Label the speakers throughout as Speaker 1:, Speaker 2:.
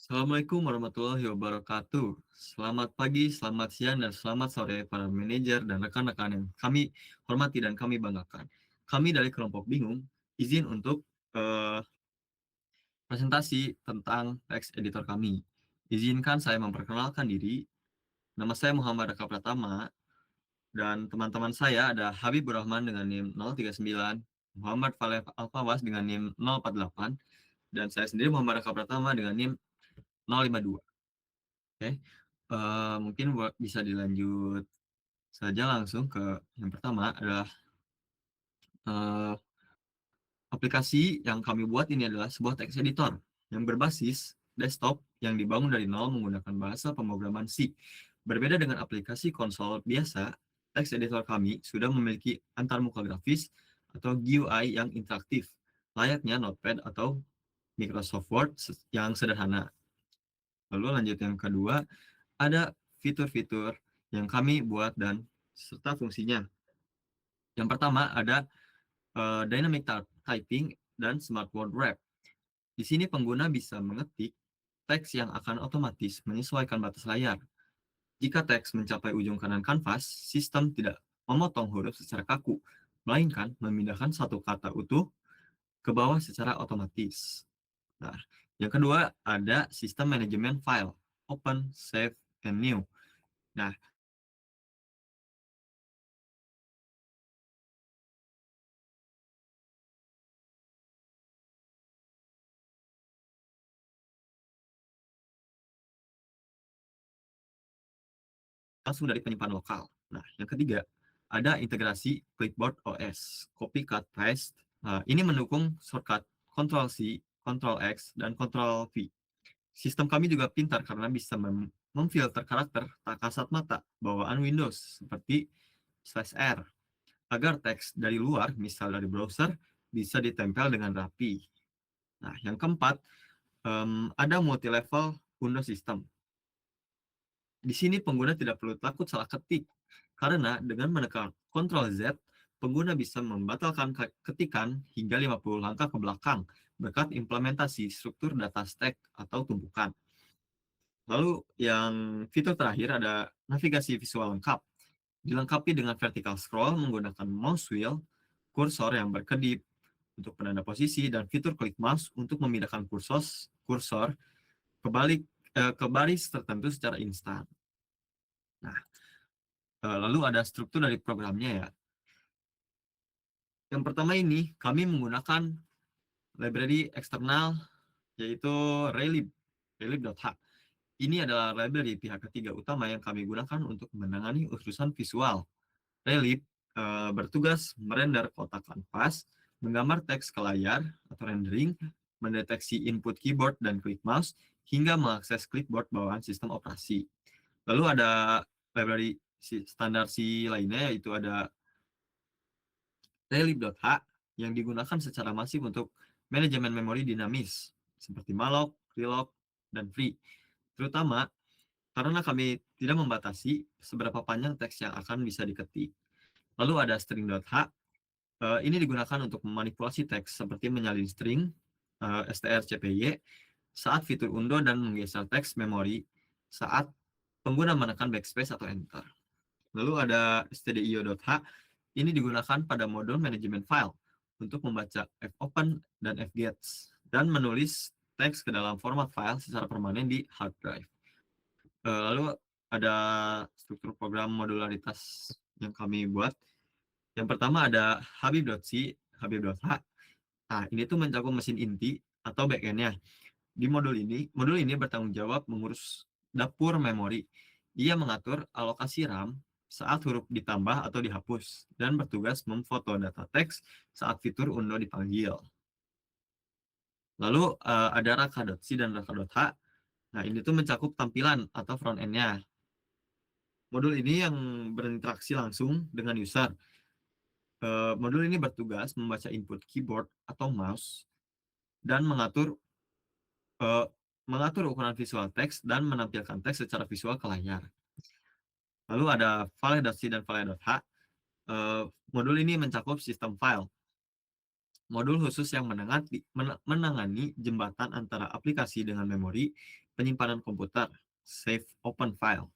Speaker 1: Assalamualaikum warahmatullahi wabarakatuh. Selamat pagi, selamat siang, dan selamat sore para manajer dan rekan-rekan yang kami hormati dan kami banggakan. Kami dari kelompok bingung izin untuk eh, presentasi tentang teks editor kami. Izinkan saya memperkenalkan diri. Nama saya Muhammad Raka Pratama dan teman-teman saya ada Habibur Rahman dengan NIM 039, Muhammad Faleh Alfawas dengan NIM 048, dan saya sendiri Muhammad Raka Pratama dengan NIM 052. Oke, mungkin bisa dilanjut saja langsung ke yang pertama adalah eh, aplikasi yang kami buat ini adalah sebuah text editor yang berbasis desktop yang dibangun dari nol menggunakan bahasa pemrograman C. Berbeda dengan aplikasi konsol biasa, text editor kami sudah memiliki antarmuka grafis atau GUI yang interaktif, layaknya Notepad atau Microsoft Word yang sederhana. Lalu lanjut yang kedua, ada fitur-fitur yang kami buat dan serta fungsinya. Yang pertama ada dynamic typing dan smart word wrap. Di sini pengguna bisa mengetik teks yang akan otomatis menyesuaikan batas layar. Jika teks mencapai ujung kanan kanvas, sistem tidak memotong huruf secara kaku, melainkan memindahkan satu kata utuh ke bawah secara otomatis. Nah, yang kedua ada sistem manajemen file, open, save, and new. Nah, langsung dari penyimpanan lokal. Nah, yang ketiga, ada integrasi Clipboard OS, copy, cut, paste. Ini mendukung shortcut Ctrl+C, Ctrl+X, dan Ctrl+V. Sistem kami juga pintar karena bisa memfilter karakter tak kasat mata bawaan Windows, seperti /R, agar teks dari luar, misal dari browser, bisa ditempel dengan rapi. Nah, yang keempat, ada multi-level Windows System. Di sini pengguna tidak perlu takut salah ketik, karena dengan menekan Ctrl Z, pengguna bisa membatalkan ketikan hingga 50 langkah ke belakang berkat implementasi struktur data stack atau tumpukan. Lalu yang fitur terakhir ada navigasi visual lengkap. Dilengkapi dengan vertical scroll menggunakan mouse wheel, kursor yang berkedip untuk penanda posisi, dan fitur klik mouse untuk memindahkan kursor ke baris tertentu secara instan. Nah, lalu ada struktur dari programnya ya. Yang pertama ini, kami menggunakan library eksternal, yaitu Raylib, raylib.h. Ini adalah library pihak ketiga utama yang kami gunakan untuk menangani urusan visual. Raylib bertugas merender kotak kanvas, menggambar teks ke layar atau rendering, mendeteksi input keyboard dan klik mouse, hingga mengakses clipboard bawaan sistem operasi. Lalu ada library standar C lainnya, yaitu ada Raylib.h yang digunakan secara masif untuk manajemen memori dinamis, seperti malloc, reloc, dan free. Terutama karena kami tidak membatasi seberapa panjang teks yang akan bisa diketik. Lalu ada string.h, ini digunakan untuk memanipulasi teks seperti menyalin string, strcpy, saat fitur undo dan menggeser teks memori saat pengguna menekan backspace atau enter. Lalu ada stdio.h, ini digunakan pada modul manajemen file untuk membaca fopen dan fgets dan menulis teks ke dalam format file secara permanen di hard drive. Lalu ada struktur program modularitas yang kami buat. Yang pertama ada habib.c, habib.h. Nah, ini tuh mencakup mesin inti atau backend-nya. Di modul ini bertanggung jawab mengurus dapur memori. Ia mengatur alokasi RAM saat huruf ditambah atau dihapus, dan bertugas memfoto data teks saat fitur undo dipanggil. Lalu ada raka.c dan raka.h. Nah, ini tuh mencakup tampilan atau front end-nya. Modul ini yang berinteraksi langsung dengan user. Modul ini bertugas membaca input keyboard atau mouse dan eh, mengatur ukuran visual teks dan menampilkan teks secara visual ke layar. Lalu ada file.c dan file.h. Modul ini mencakup sistem file. Modul khusus yang menangani jembatan antara aplikasi dengan memori, penyimpanan komputer, save open file.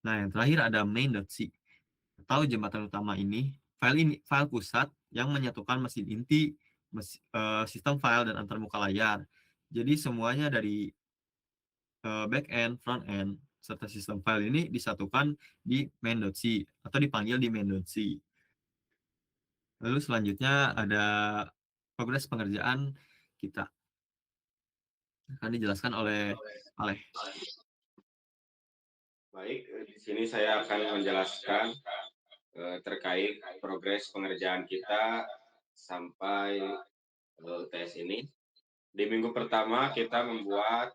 Speaker 1: Nah, yang terakhir ada main.c. Atau jembatan utama ini, file pusat yang menyatukan mesin inti, sistem file, dan antarmuka layar. Jadi semuanya dari back end, front end, serta sistem file ini disatukan di main.c atau dipanggil di main.c. Lalu selanjutnya ada progres pengerjaan kita. Akan dijelaskan oleh Aleh.
Speaker 2: Baik, di sini saya akan menjelaskan terkait progres pengerjaan kita sampai UTS ini. Di minggu pertama kita membuat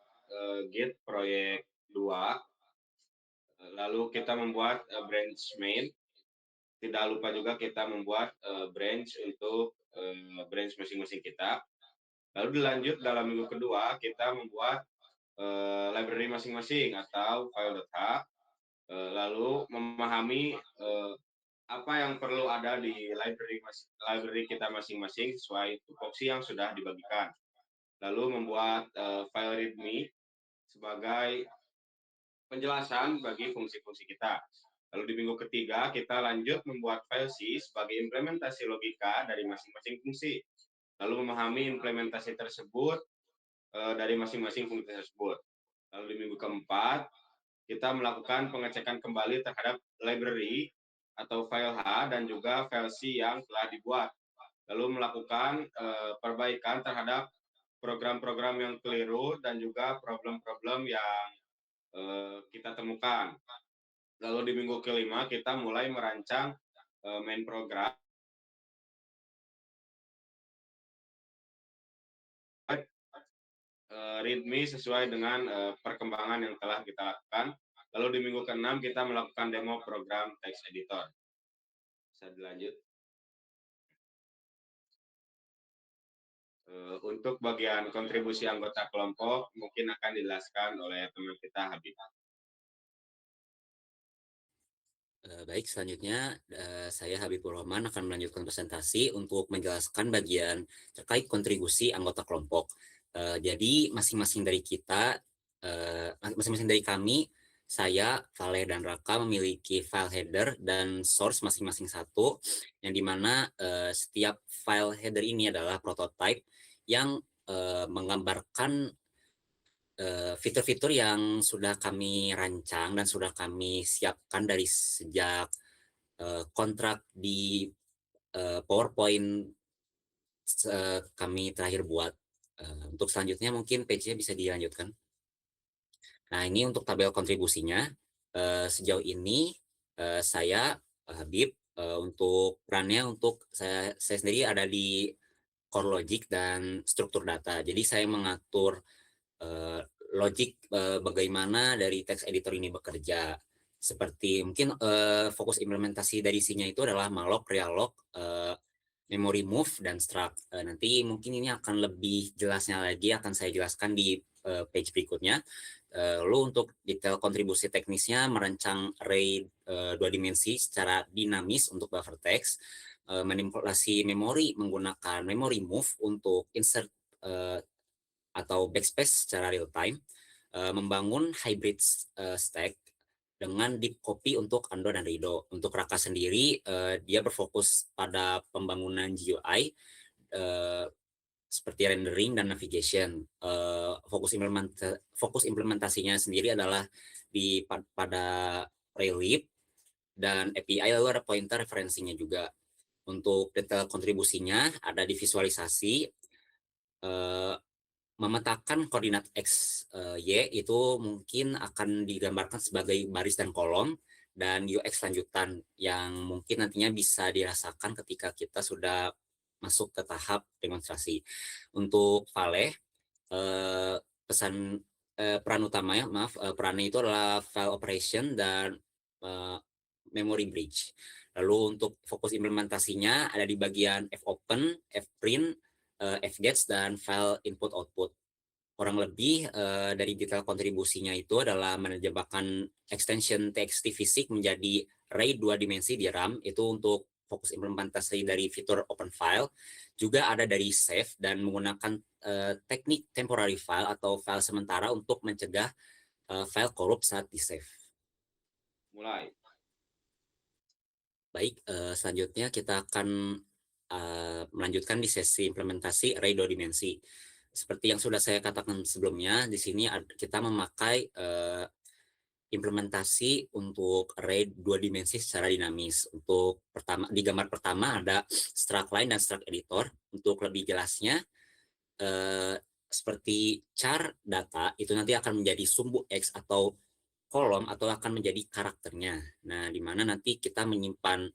Speaker 2: Git proyek 2, lalu kita membuat branch main. Tidak lupa juga kita membuat branch untuk branch masing-masing kita. Lalu dilanjut dalam minggu kedua kita membuat library masing-masing atau file.h, lalu memahami apa yang perlu ada di library kita masing-masing sesuai tupoksi yang sudah dibagikan. Lalu membuat file readme sebagai penjelasan bagi fungsi-fungsi kita. Lalu di minggu ketiga kita lanjut membuat file C sebagai implementasi logika dari masing-masing fungsi. Lalu memahami implementasi tersebut dari masing-masing fungsi tersebut. Lalu di minggu keempat kita melakukan pengecekan kembali terhadap library atau file H dan juga file C yang telah dibuat. Lalu melakukan perbaikan terhadap program-program yang keliru dan juga problem-problem yang kita temukan. Lalu di minggu kelima kita mulai merancang main program readme sesuai dengan perkembangan yang telah kita lakukan. Lalu di minggu ke-6 kita melakukan demo program text editor. Bisa dilanjut. Untuk bagian kontribusi anggota kelompok mungkin akan dijelaskan oleh teman kita Habib.
Speaker 3: Baik, selanjutnya saya Habibur Rahman akan melanjutkan presentasi untuk menjelaskan bagian terkait kontribusi anggota kelompok. Jadi masing-masing dari kita, masing-masing dari kami, saya, Valeh, dan Raka memiliki file header dan source masing-masing satu, yang dimana setiap file header ini adalah prototype yang menggambarkan fitur-fitur yang sudah kami rancang dan sudah kami siapkan dari sejak kontrak di PowerPoint kami terakhir buat. Untuk selanjutnya mungkin page-nya bisa dilanjutkan. Nah, ini untuk tabel kontribusinya. Sejauh ini saya Habib, untuk perannya untuk saya sendiri ada di core logic dan struktur data. Jadi saya mengatur logic bagaimana dari text editor ini bekerja. Seperti mungkin fokus implementasi dari C-nya itu adalah malloc, realloc, memory move, dan struct. Nanti mungkin ini akan lebih jelasnya lagi akan saya jelaskan di page berikutnya. Lalu untuk detail kontribusi teknisnya, merancang array 2 dimensi secara dinamis untuk buffer text, manipulasi memori menggunakan memory move untuk insert atau backspace secara real time, membangun hybrid stack dengan deep copy untuk Ando dan Rido. Untuk Raka sendiri, dia berfokus pada pembangunan GUI seperti rendering dan navigation. Fokus implementasinya sendiri adalah pada Railib dan API, lalu ada pointer referensinya juga. Untuk detail kontribusinya ada di visualisasi, memetakan koordinat X, Y itu mungkin akan digambarkan sebagai baris dan kolom, dan UX lanjutan yang mungkin nantinya bisa dirasakan ketika kita sudah masuk ke tahap demonstrasi. Untuk Valeh, peran utamanya, perannya itu adalah file operation dan memory bridge. Lalu untuk fokus implementasinya ada di bagian fopen, fprint, fgets, dan file input output. Kurang lebih dari detail kontribusinya itu adalah menerjemahkan extension TXT fisik menjadi array 2 dimensi di RAM, itu untuk fokus implementasi dari fitur open file, juga ada dari save dan menggunakan teknik temporary file atau file sementara untuk mencegah file korup saat di save.
Speaker 2: Mulai.
Speaker 3: Baik, selanjutnya kita akan melanjutkan di sesi implementasi array 2 dimensi. Seperti yang sudah saya katakan sebelumnya, di sini kita memakai implementasi untuk array 2 dimensi secara dinamis. Untuk di gambar pertama ada struct line dan struct editor. Untuk lebih jelasnya, seperti char data itu nanti akan menjadi sumbu X atau kolom atau akan menjadi karakternya. Nah, di mana nanti kita menyimpan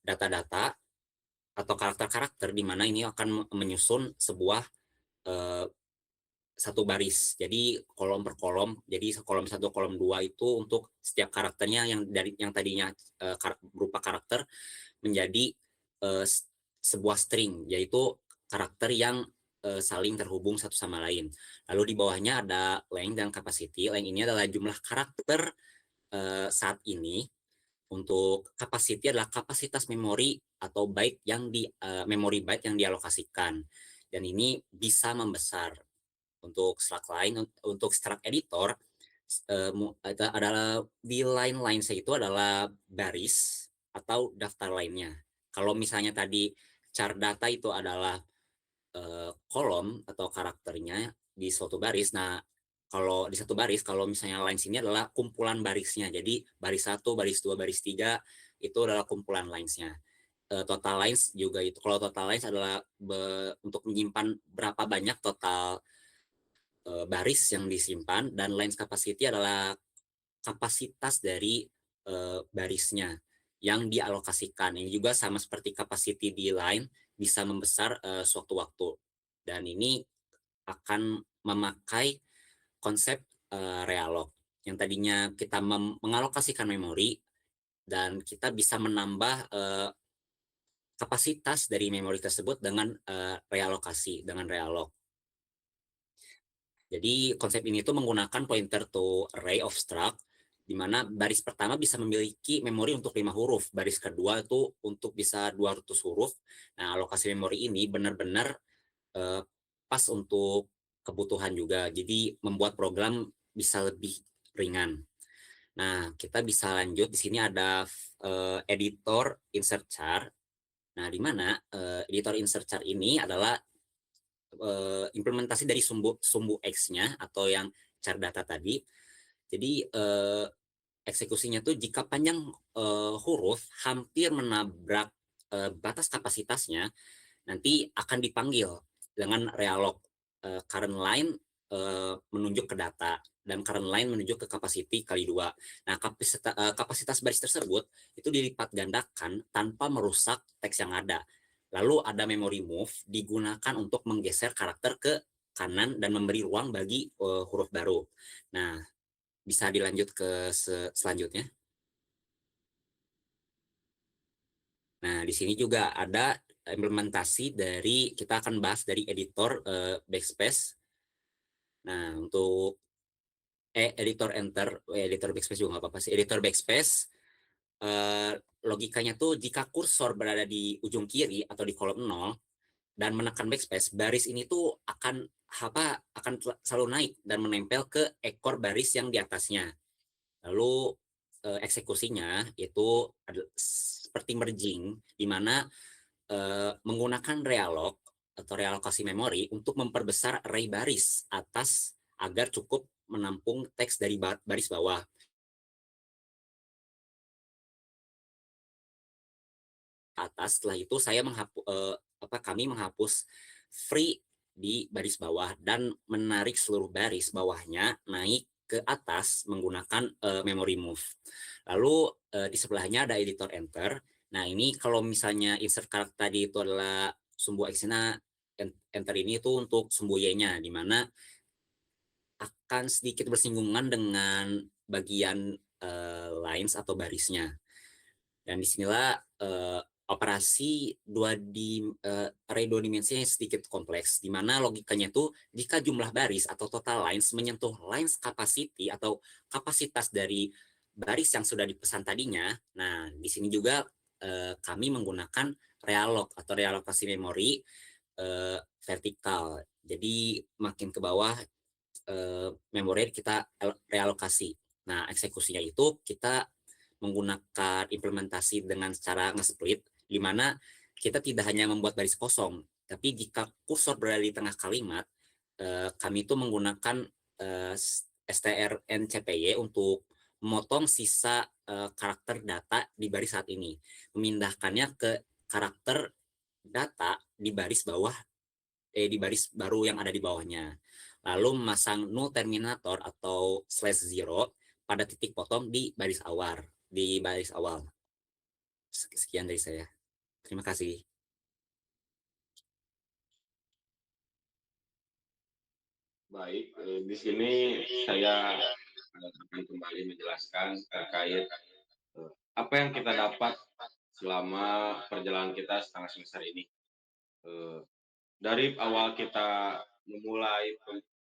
Speaker 3: data-data atau karakter-karakter di mana ini akan menyusun sebuah satu baris. Jadi kolom per kolom. Jadi kolom 1, kolom 2 itu untuk setiap karakternya yang tadinya berupa karakter menjadi sebuah string, yaitu karakter yang saling terhubung satu sama lain. Lalu di bawahnya ada length dan capacity. Length ini adalah jumlah karakter saat ini. Untuk capacity adalah kapasitas memori atau byte yang memori byte yang dialokasikan. Dan ini bisa membesar. Untuk struct line, untuk struct editor adalah di line itu adalah baris atau daftar lainnya. Kalau misalnya tadi char data itu adalah kolom atau karakternya di suatu baris. Nah, kalau di satu baris, kalau misalnya lines ini adalah kumpulan barisnya. Jadi baris 1, baris 2, baris 3 itu adalah kumpulan lines-nya. Total lines juga itu. Kalau total lines adalah untuk menyimpan berapa banyak total baris yang disimpan, dan lines capacity adalah kapasitas dari barisnya yang dialokasikan. Ini juga sama seperti capacity di line, bisa membesar sewaktu-waktu. Dan ini akan memakai konsep realog yang tadinya kita mengalokasikan memori dan kita bisa menambah kapasitas dari memori tersebut dengan realokasi, dengan realog. Jadi konsep ini tuh menggunakan pointer to array of struct, di mana baris pertama bisa memiliki memori untuk 5 huruf, baris kedua itu untuk bisa 200 huruf. Nah, alokasi memori ini benar-benar pas untuk kebutuhan juga, jadi membuat program bisa lebih ringan. Nah, kita bisa lanjut. Di sini ada editor insert char. Nah, di mana editor insert char ini adalah implementasi dari sumbu X-nya atau yang char data tadi. Jadi eksekusinya tuh jika panjang huruf hampir menabrak batas kapasitasnya, nanti akan dipanggil dengan realog. Current line menunjuk ke data dan current line menunjuk ke capacity kali 2. Nah, kapasitas baris tersebut itu dilipat gandakan tanpa merusak teks yang ada. Lalu ada memory move digunakan untuk menggeser karakter ke kanan dan memberi ruang bagi huruf baru. Nah, bisa dilanjut ke selanjutnya. Nah, di sini juga ada implementasi dari, kita akan bahas dari editor backspace. Nah, untuk editor backspace juga nggak apa-apa sih. Editor backspace, logikanya tuh jika kursor berada di ujung kiri atau di kolom 0 dan menekan backspace, baris ini tuh akan selalu naik dan menempel ke ekor baris yang di atasnya. Lalu eksekusinya itu seperti merging, di mana menggunakan realog atau realokasi memori untuk memperbesar array baris atas agar cukup menampung teks dari baris bawah. Atas, setelah itu kami menghapus free di baris bawah dan menarik seluruh baris bawahnya naik ke atas menggunakan memory move. Lalu di sebelahnya ada editor enter. Nah, ini kalau misalnya insert karakter tadi itu adalah sumbu X-nya, enter ini itu untuk sumbu Y-nya, di mana akan sedikit bersinggungan dengan bagian lines atau barisnya. Dan disinilah operasi array 2 dimensi yang sedikit kompleks, di mana logikanya itu jika jumlah baris atau total lines menyentuh lines capacity atau kapasitas dari baris yang sudah dipesan tadinya. Nah, di sini juga kami menggunakan realok atau realokasi memori vertikal. Jadi makin ke bawah memori kita realokasi. Nah, eksekusinya itu kita menggunakan implementasi dengan cara nge-split, di mana kita tidak hanya membuat baris kosong, tapi jika kursor berada di tengah kalimat, kami itu menggunakan strncpy untuk memotong sisa karakter data di baris saat ini, memindahkannya ke karakter data di baris bawah, di baris baru yang ada di bawahnya. Lalu memasang null terminator atau /0 pada titik potong di baris awal. Sekian dari saya. Terima kasih.
Speaker 2: Baik, di sini saya akan kembali menjelaskan terkait apa yang kita dapat selama perjalanan kita setengah semester ini. Dari awal kita memulai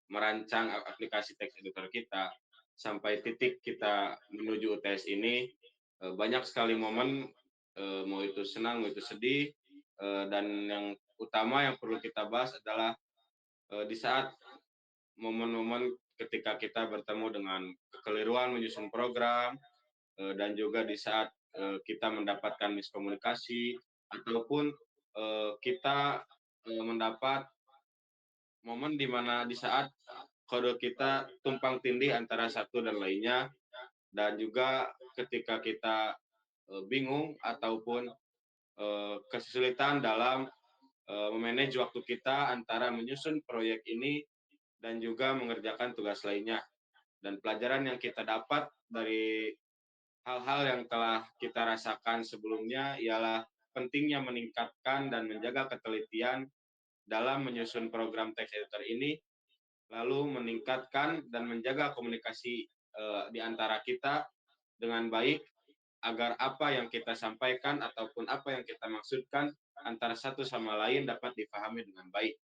Speaker 2: merancang aplikasi text editor kita sampai titik kita menuju UTS ini, banyak sekali momen, mau itu senang, mau itu sedih, dan yang utama yang perlu kita bahas adalah di saat momen-momen ketika kita bertemu dengan kekeliruan menyusun program, dan juga di saat kita mendapatkan miskomunikasi ataupun kita mendapat momen di mana di saat kode kita tumpang tindih antara satu dan lainnya, dan juga ketika kita bingung ataupun kesulitan dalam memanage waktu kita antara menyusun proyek ini dan juga mengerjakan tugas lainnya. Dan pelajaran yang kita dapat dari hal-hal yang telah kita rasakan sebelumnya ialah pentingnya meningkatkan dan menjaga ketelitian dalam menyusun program text editor ini, lalu meningkatkan dan menjaga komunikasi di antara kita dengan baik agar apa yang kita sampaikan ataupun apa yang kita maksudkan antara satu sama lain dapat dipahami dengan baik.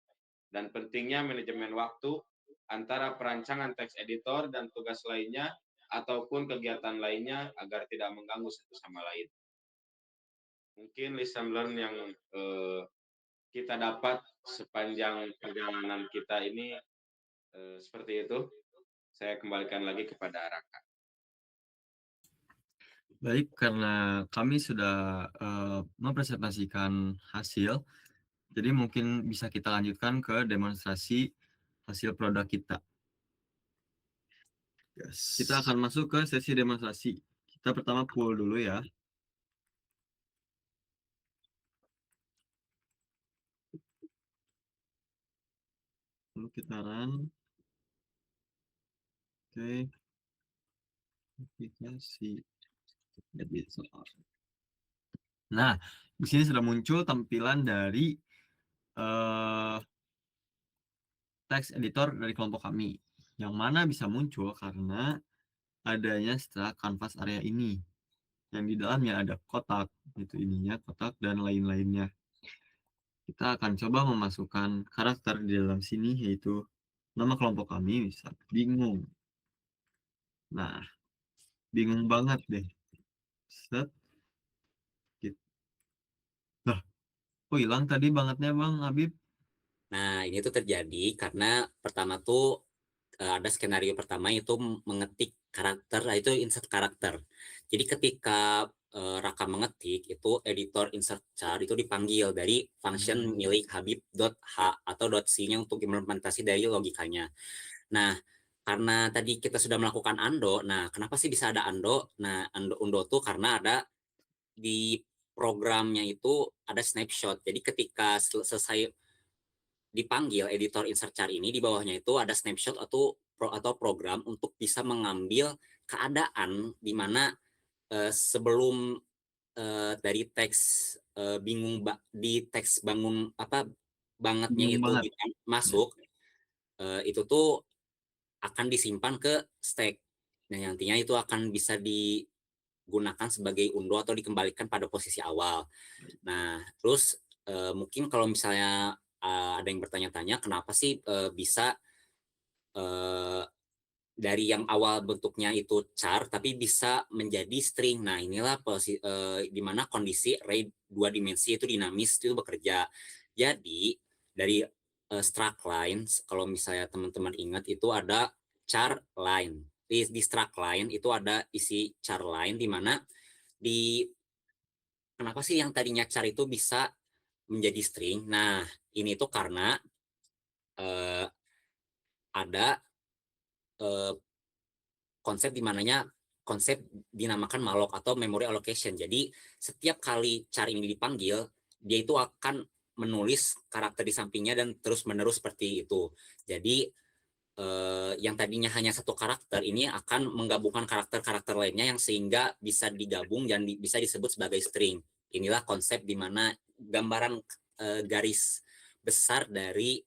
Speaker 2: Dan pentingnya manajemen waktu antara perancangan teks editor dan tugas lainnya ataupun kegiatan lainnya agar tidak mengganggu satu sama lain. Mungkin lesson learn yang kita dapat sepanjang perjalanan kita ini seperti itu. Saya kembalikan lagi kepada Raka.
Speaker 1: Baik, karena kami sudah mempresentasikan hasil, jadi mungkin bisa kita lanjutkan ke demonstrasi hasil produk kita. Kita akan masuk ke sesi demonstrasi. Kita pertama poll dulu ya. Lalu kita run. Oke. Aplikasi editor. Nah, di sini sudah muncul tampilan dari text editor dari kelompok kami, yang mana bisa muncul karena adanya setelah canvas area ini, yang di dalamnya ada kotak, itu ininya kotak dan lain-lainnya. Kita akan coba memasukkan karakter di dalam sini, yaitu nama kelompok kami, misal bingung. Nah, bingung banget deh. Set. Gitu. Nah, kok hilang tadi bangetnya Bang Habib?
Speaker 3: Nah, ini tuh terjadi karena pertama tuh ada skenario pertama itu mengetik karakter, itu insert karakter. Jadi ketika Raka mengetik, itu editor insert char itu dipanggil dari function milik habib.h atau .c-nya untuk implementasi dari logikanya. Nah, karena tadi kita sudah melakukan undo, nah kenapa sih bisa ada undo? Nah, undo tuh karena ada di programnya itu ada snapshot. Jadi ketika selesai dipanggil editor insert char ini, di bawahnya itu ada snapshot atau program untuk bisa mengambil keadaan di mana sebelum dari teks bingung di teks bangun apa bangetnya
Speaker 1: Bingung
Speaker 3: itu
Speaker 1: banget.
Speaker 3: masuk, itu tuh akan disimpan ke stack. Nah, nantinya itu akan bisa digunakan sebagai undo atau dikembalikan pada posisi awal. Nah, terus mungkin kalau misalnya ada yang bertanya-tanya kenapa sih bisa dari yang awal bentuknya itu char tapi bisa menjadi string. Nah, inilah di mana kondisi array 2 dimensi itu dinamis itu bekerja. Jadi dari struct lines, kalau misalnya teman-teman ingat itu ada char line. Di struct line itu ada isi char line di mana di kenapa sih yang tadinya char itu bisa menjadi string? Nah, ini tuh karena eh, ada eh, konsep di mananya konsep dinamakan malloc atau memory allocation. Jadi setiap kali char ini dipanggil, dia itu akan menulis karakter di sampingnya dan terus menerus seperti itu. Jadi yang tadinya hanya satu karakter ini akan menggabungkan karakter-karakter lainnya yang sehingga bisa digabung dan bisa disebut sebagai string. Inilah konsep di mana gambaran garis besar dari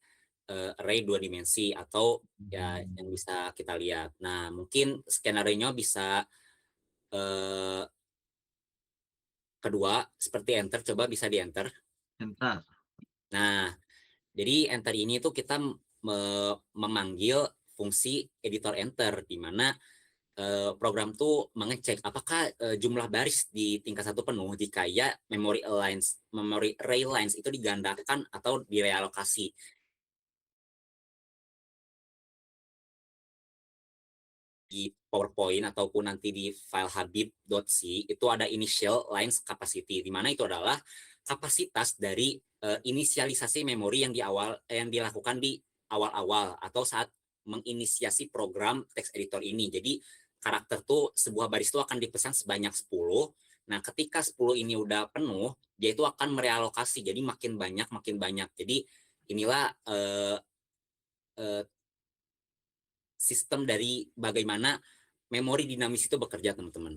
Speaker 3: array 2 dimensi atau ya yang bisa kita lihat. Nah, mungkin skenario-nya bisa kedua seperti enter, coba bisa di enter.
Speaker 1: Enter.
Speaker 3: Nah, jadi enter ini tuh kita memanggil fungsi editor enter di mana program tuh mengecek apakah jumlah baris di tingkat satu penuh jika ya memory array lines itu digandakan atau direalokasi. Di PowerPoint ataupun nanti di file habib.c itu ada initial lines capacity di mana itu adalah kapasitas dari inisialisasi memori yang dilakukan di awal-awal atau saat menginisiasi program text editor ini. Jadi karakter tuh sebuah baris itu akan dipesan sebanyak 10. Nah, ketika 10 ini udah penuh, dia itu akan merealokasi. Jadi makin banyak makin banyak. Jadi inilah sistem dari bagaimana memori dinamis itu bekerja, teman-teman.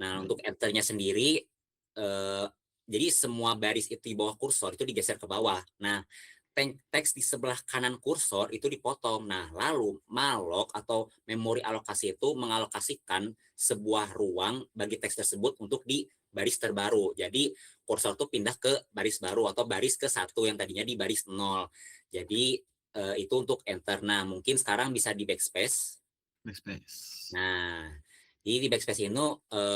Speaker 3: Nah, untuk enternya sendiri, jadi semua baris itu di bawah kursor itu digeser ke bawah. Nah, teks di sebelah kanan kursor itu dipotong. Nah, lalu malloc atau memori alokasi itu mengalokasikan sebuah ruang bagi teks tersebut untuk di baris terbaru. Jadi kursor tuh pindah ke baris baru atau baris ke satu yang tadinya di baris 0. Jadi itu untuk enter. Nah, mungkin sekarang bisa di backspace.
Speaker 1: Backspace.
Speaker 3: Nah, jadi di backspace ini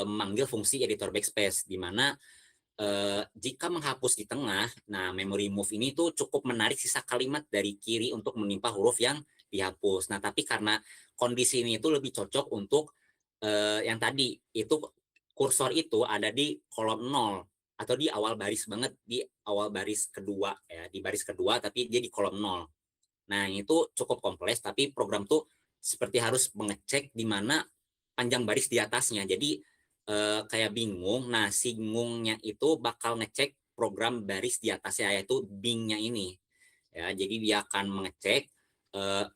Speaker 3: memanggil fungsi editor backspace, di mana jika menghapus di tengah, nah memory move ini tuh cukup menarik sisa kalimat dari kiri untuk menimpa huruf yang dihapus. Nah, tapi karena kondisi ini itu lebih cocok untuk yang tadi, itu kursor itu ada di kolom 0 atau di awal baris banget, di awal baris kedua ya, di baris kedua tapi dia di kolom 0. Nah, itu cukup kompleks, tapi program tuh seperti harus mengecek di mana panjang baris di atasnya. Jadi kayak bingung. Nah, si ngungnya itu bakal ngecek program baris di atasnya, yaitu bingnya ini. Ya, jadi dia akan mengecek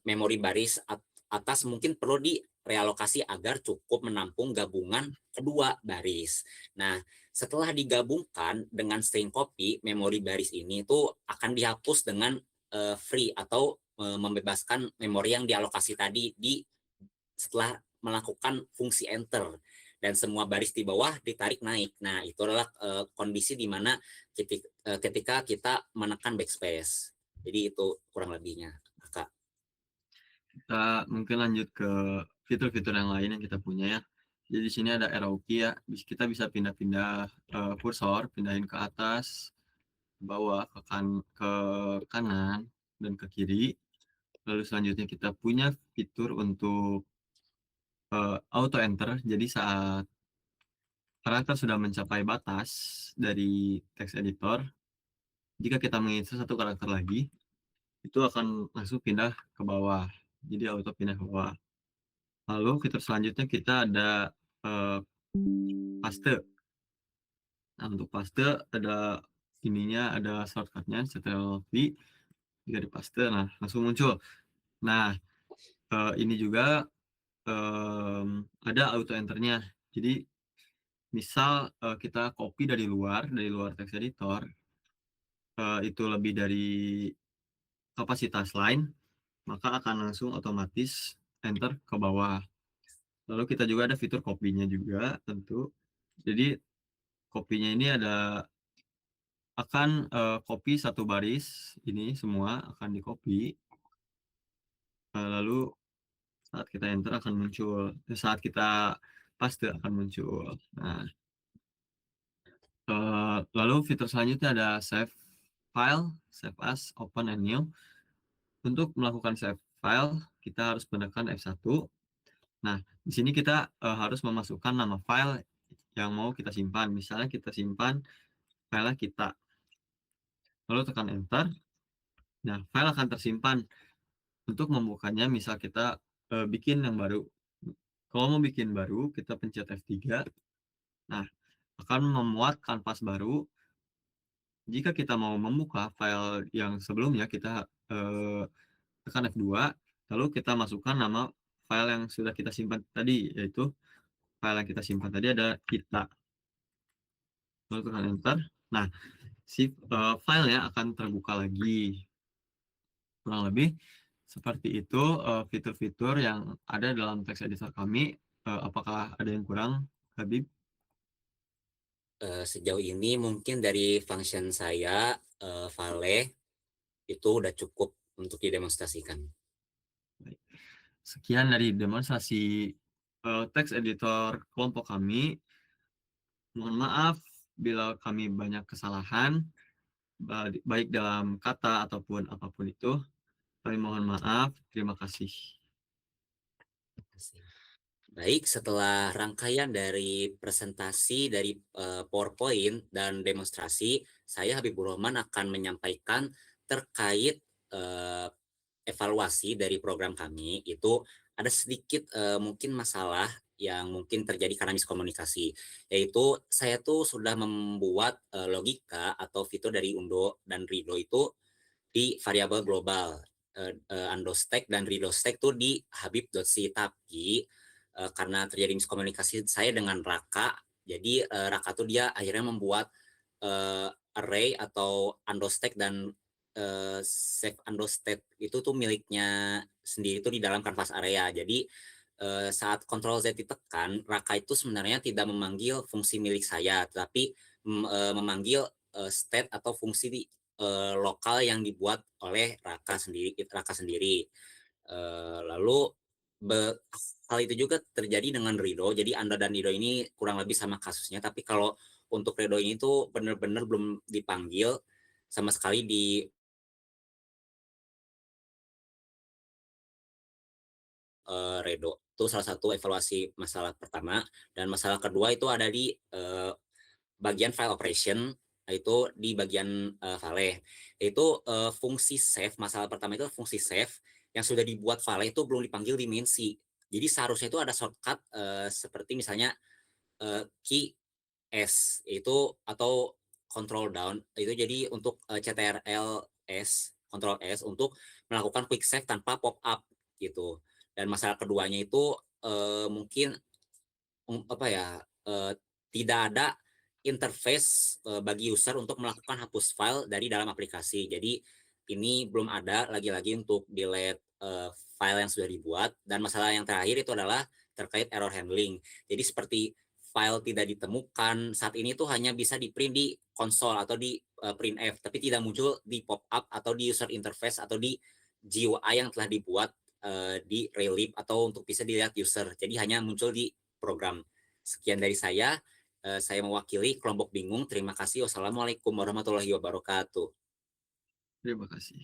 Speaker 3: memori baris atas mungkin perlu direalokasi agar cukup menampung gabungan kedua baris. Nah, setelah digabungkan dengan string copy, memori baris ini itu akan dihapus dengan free atau membebaskan memori yang dialokasi tadi setelah melakukan fungsi enter dan semua baris di bawah ditarik naik. Nah, itu adalah kondisi di mana ketika kita menekan backspace. Jadi itu kurang lebihnya, Kak.
Speaker 1: Kita mungkin lanjut ke fitur-fitur yang lain yang kita punya ya. Jadi di sini ada arrow key ya. Kita bisa pindah-pindah kursor, pindahin ke atas, ke bawah, ke kanan, dan ke kiri. Lalu selanjutnya kita punya fitur untuk auto enter. Jadi saat karakter sudah mencapai batas dari text editor, jika kita menginsert satu karakter lagi, itu akan langsung pindah ke bawah. Jadi auto pindah ke bawah. Lalu fitur selanjutnya kita ada paste. Nah, untuk paste ada ininya, ada shortcutnya, Ctrl V. Jika dipaste, nah langsung muncul. Nah, ini juga ada auto enternya. Jadi misal kita copy dari luar text editor, itu lebih dari kapasitas line, maka akan langsung otomatis enter ke bawah. Lalu kita juga ada fitur copy-nya juga tentu. Jadi copy-nya ini akan copy satu baris, ini semua akan di copy. Lalu Saat kita enter akan muncul, saat kita paste akan muncul. Nah, lalu fitur selanjutnya ada save file, save as, open and new. Untuk melakukan save file, kita harus menekan F1. Nah, di sini kita harus memasukkan nama file yang mau kita simpan. Misalnya kita simpan file kita, lalu tekan enter. Nah, file akan tersimpan. Untuk membukanya, misal kita bikin yang baru. Kalau mau bikin baru, kita pencet F3. Nah, akan memuat kanvas baru. Jika kita mau membuka file yang sebelumnya, kita tekan F2, lalu kita masukkan nama file yang sudah kita simpan tadi, yaitu file yang kita simpan tadi ada kita. Lalu tekan enter. Nah, si filenya akan terbuka lagi. Kurang lebih seperti itu fitur-fitur yang ada dalam text editor kami. Apakah ada yang kurang, Habib?
Speaker 3: Sejauh ini mungkin dari function saya, Vale, itu udah cukup untuk didemonstrasikan.
Speaker 1: Baik. Sekian dari demonstrasi text editor kelompok kami. Mohon maaf bila kami banyak kesalahan, baik dalam kata ataupun apapun itu. Kami mohon maaf. Terima kasih.
Speaker 3: Baik, setelah rangkaian dari presentasi dari PowerPoint dan demonstrasi, saya Habibur Rahman akan menyampaikan terkait evaluasi dari program kami. Itu ada sedikit mungkin masalah yang mungkin terjadi karena miskomunikasi, yaitu saya tuh sudah membuat logika atau fitur dari Undo dan Rido itu di variabel global, undostack dan redostack tuh di habib.c, tapi karena terjadi miskomunikasi saya dengan Raka, jadi Raka tuh dia akhirnya membuat array atau undostack dan save undostack itu tuh miliknya sendiri tuh di dalam kanvas area. Jadi saat Ctrl Z ditekan, Raka itu sebenarnya tidak memanggil fungsi milik saya, tetapi memanggil state atau fungsi di lokal yang dibuat oleh Raka sendiri. Lalu hal itu juga terjadi dengan Rido. Jadi Anda dan Rido ini kurang lebih sama kasusnya, tapi kalau untuk Rido ini tuh benar-benar belum dipanggil sama sekali di Redo. Itu salah satu evaluasi masalah pertama. Dan masalah kedua itu ada di bagian file operation, itu di bagian file. Itu fungsi save, masalah pertama itu fungsi save yang sudah dibuat file itu belum dipanggil dimensi. Jadi seharusnya itu ada shortcut seperti misalnya key S itu atau control down itu, jadi untuk CTRL S, control S untuk melakukan quick save tanpa pop up gitu. Dan masalah keduanya itu mungkin apa ya, tidak ada interface bagi user untuk melakukan hapus file dari dalam aplikasi. Jadi ini belum ada lagi-lagi untuk delete file yang sudah dibuat. Dan masalah yang terakhir itu adalah terkait error handling. Jadi seperti file tidak ditemukan saat ini tuh hanya bisa di print di konsol atau di printf, tapi tidak muncul di pop up atau di user interface atau di GUI yang telah dibuat di Relief atau untuk bisa dilihat user. Jadi hanya muncul di program. Sekian dari saya mewakili kelompok bingung. Terima kasih. Wassalamualaikum warahmatullahi wabarakatuh.
Speaker 1: Terima kasih.